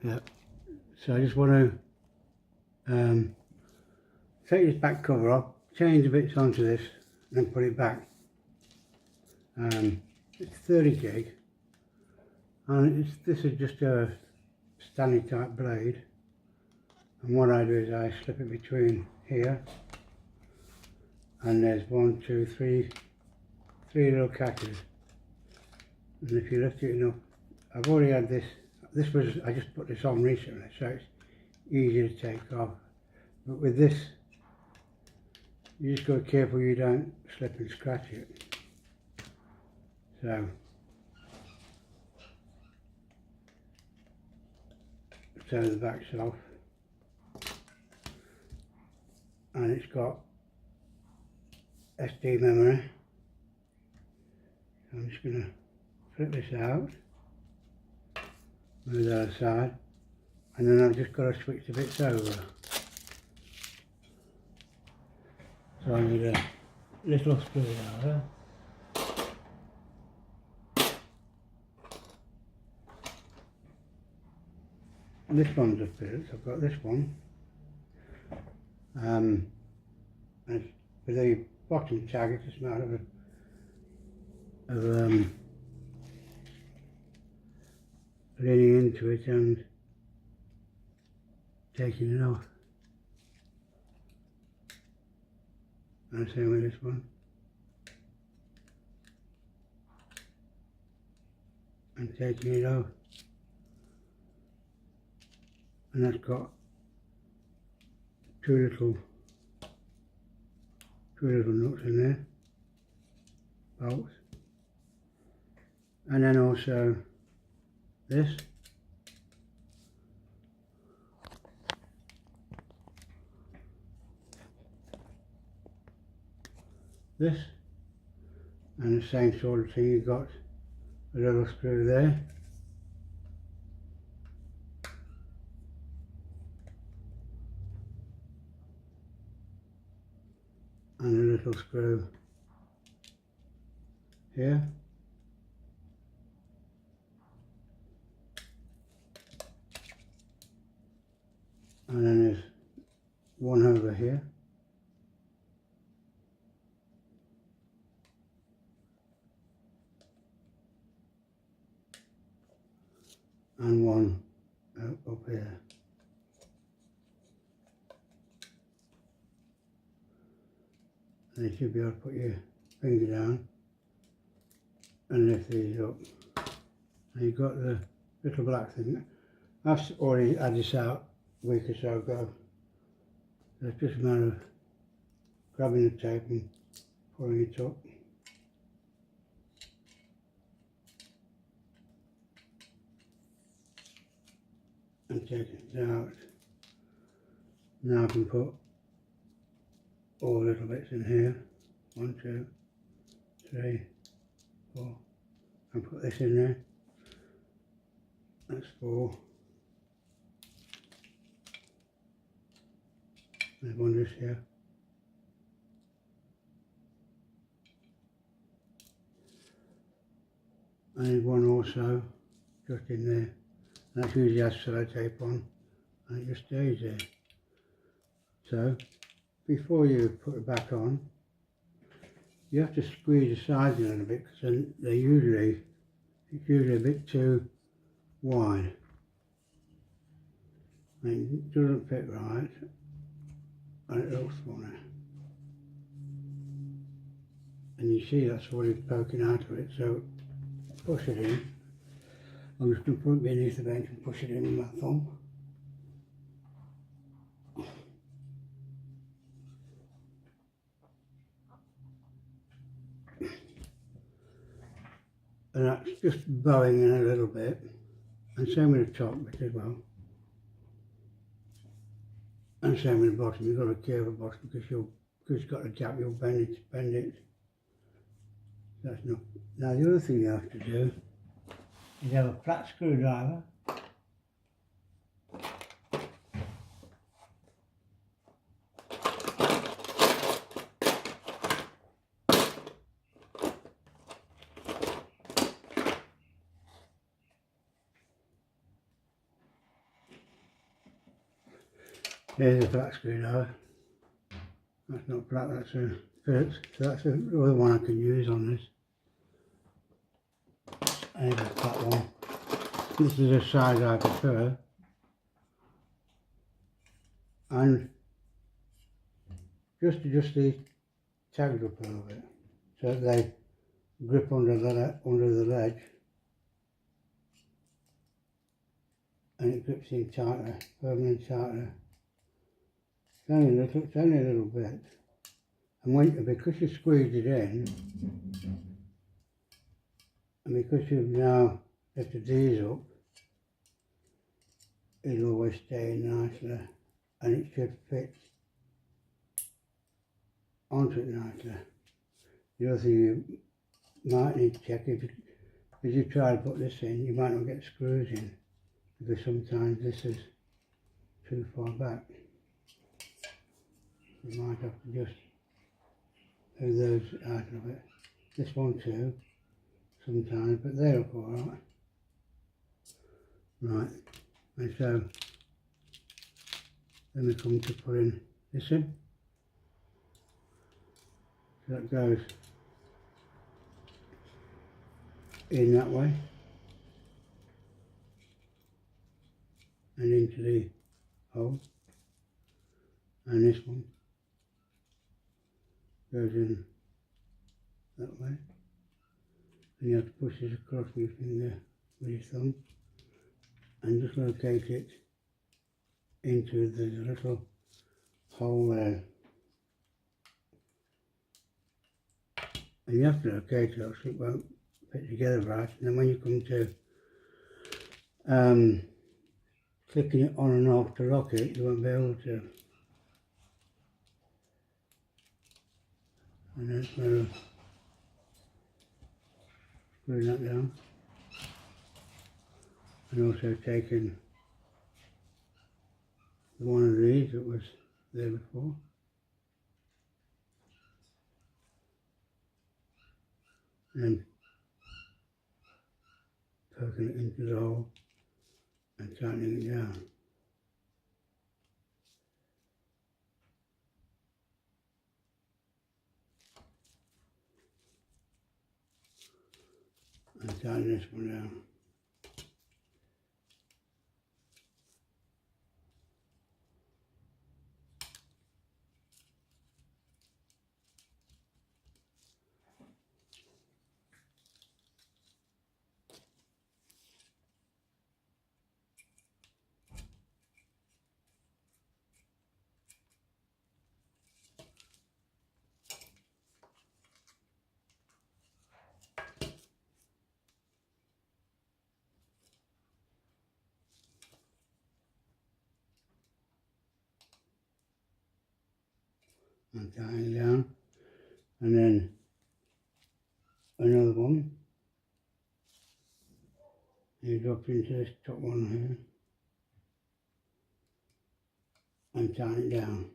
Yeah. So I just want to take this back cover off, change the bits onto this, and then put it back. It's 30 gig, and this is just a Stanley type blade. And what I do is I slip it between here, and there's three little catches. And if you lift it enough, I've already had this. I just put this on recently, so it's easy to take off. But with this, you just got to be careful you don't slip and scratch it. So the back's off, and it's got SD memory. So I'm just going to flip this out, move that aside, and then I've just got to switch the bits over. So I need a little screwdriver. This one's a Phillips, I've got this one. And with the bottom tag, it's just a matter of leaning into it and taking it off. And same with this one. And taking it off. And that's got two little nuts in there, bolts, and then also this, and the same sort of thing. You've got a little screw there. And a little screw here, and then there's one over here, and one up here. And you should be able to put your finger down and lift these up. And you've got the little black thing. I've already had this out a week or so ago. So it's just a matter of grabbing the tape and pulling it up. And taking it out. Now I can put all the little bits in here. 1, 2, 3, 4. And put this in there. That's 4. There's one just here. And there's one also just in there. And that usually has sellotape on, and it just stays there. So before you put it back on, you have to squeeze the sides in a little bit, because it's usually a bit too wide. And it doesn't fit right, and it looks funny. And you see that's what is poking out of it, so push it in. I'm just going to put it beneath the bench and push it in with my thumb. And that's just bowing in a little bit, and same with the top bit as well, and same with the bottom. You've got to curve the bottom because it's got a gap, you'll bend it. That's enough. Now the other thing you have to do is have a flat screwdriver, Here's a flat screwdriver. That's not flat, that's a Phillips. So that's the other one I can use on this. And here's a flat one. This is the size I prefer. And just adjust these tags up a little bit so that they grip under the ledge, and it grips in tighter, firmly and tighter. It's only a little bit. And because you squeezed it in, and because you've now lifted these up, it'll always stay in nicely, and it should fit onto it nicely. The other thing you might need to check, if you try to put this in, you might not get screws in, because sometimes this is too far back. You might have to just move those out of it. This one too, sometimes, but they look alright. Right, and so then we come to putting this in. So that goes in that way and into the hole, and this one goes in that way, and you have to push this across with your finger with your thumb and just locate it into the little hole there. And you have to locate it, else it won't fit together right, and then when you come to clicking it on and off to lock it, you won't be able to. And then it's going to screw that down, and also taking one of these that was there before, and poking it into the hole and tightening it down. And tighten this one down. And tighten down, and then another one. You drop into this top one here and tighten it down.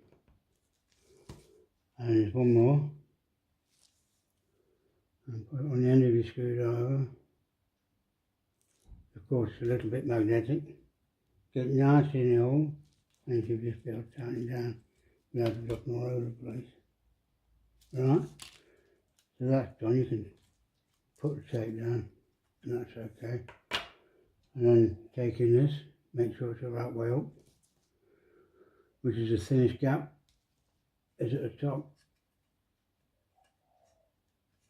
And there's one more, and put it on the end of your screwdriver. Of course, it's a little bit magnetic. Get it nice in the hole, and you'll just be able to tighten it down without it dropping all over the place. Right? So that's done. You can put the tape down, and that's okay. And then taking this, make sure it's the right way up, which is the thinnest gap is at the top,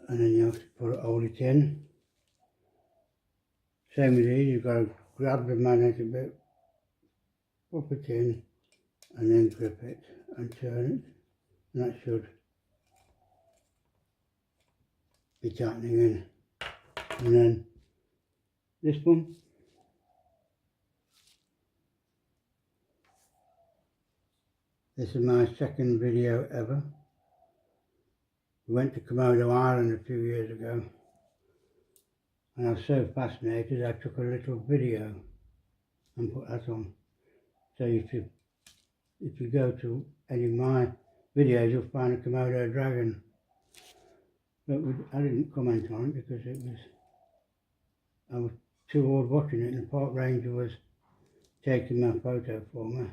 and then you have to hold it in. Same with these, you've got to grab the magnetic bit, pop it in, and then grip it and turn it, and that should be tightening in. And then this one, this is my second video ever. We went to Komodo Island a few years ago, and I was so fascinated I took a little video and put that on. So if you go to any of my videos, you'll find a Komodo dragon. But I didn't comment on it because I was too old watching it, and the park ranger was taking my photo for me.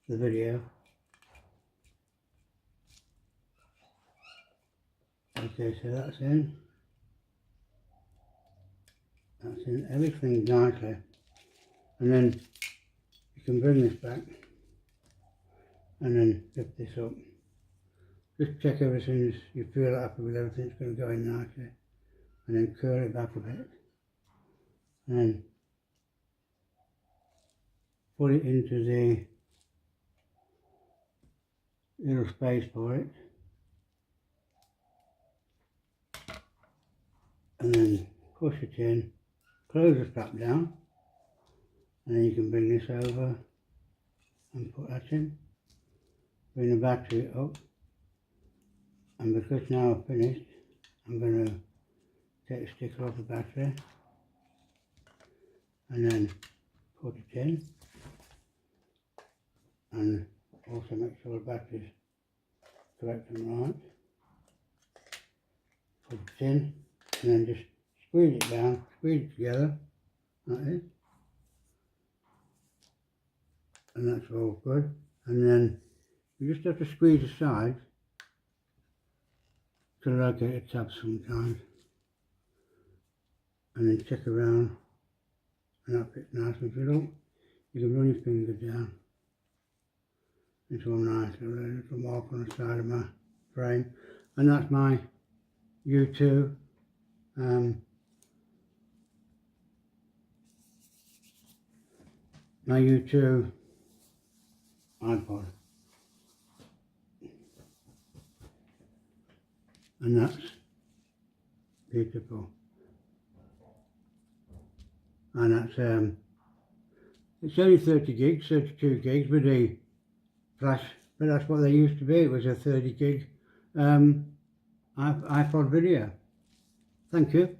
the video. Okay, so that's in. That's in everything nicely. And then you can bring this back and then lift this up. Just check everything, you feel happy with everything, it's going to go in nicely. And then curl it back a bit. And then put it into the little space for it. And then push it in, close the strap down. And then you can bring this over and put that in. Bring the battery up. And because now I've finished, I'm going to take the sticker off the battery and then put it in, and also make sure the battery's correct and right. Put it in and then just squeeze it down, squeeze it together like this, and that's all good. And then you just have to squeeze the sides to locate the tab sometimes, and then check around, and that fits nice. If you don't, you can run your finger down into a nice little mark on the side of my frame. And that's my U2 my U2 iPod, and that's beautiful. And that's it's only 30 gigs, 32 gigs with the flash, but that's what they used to be. It was a 30 gig iPod video. Thank you.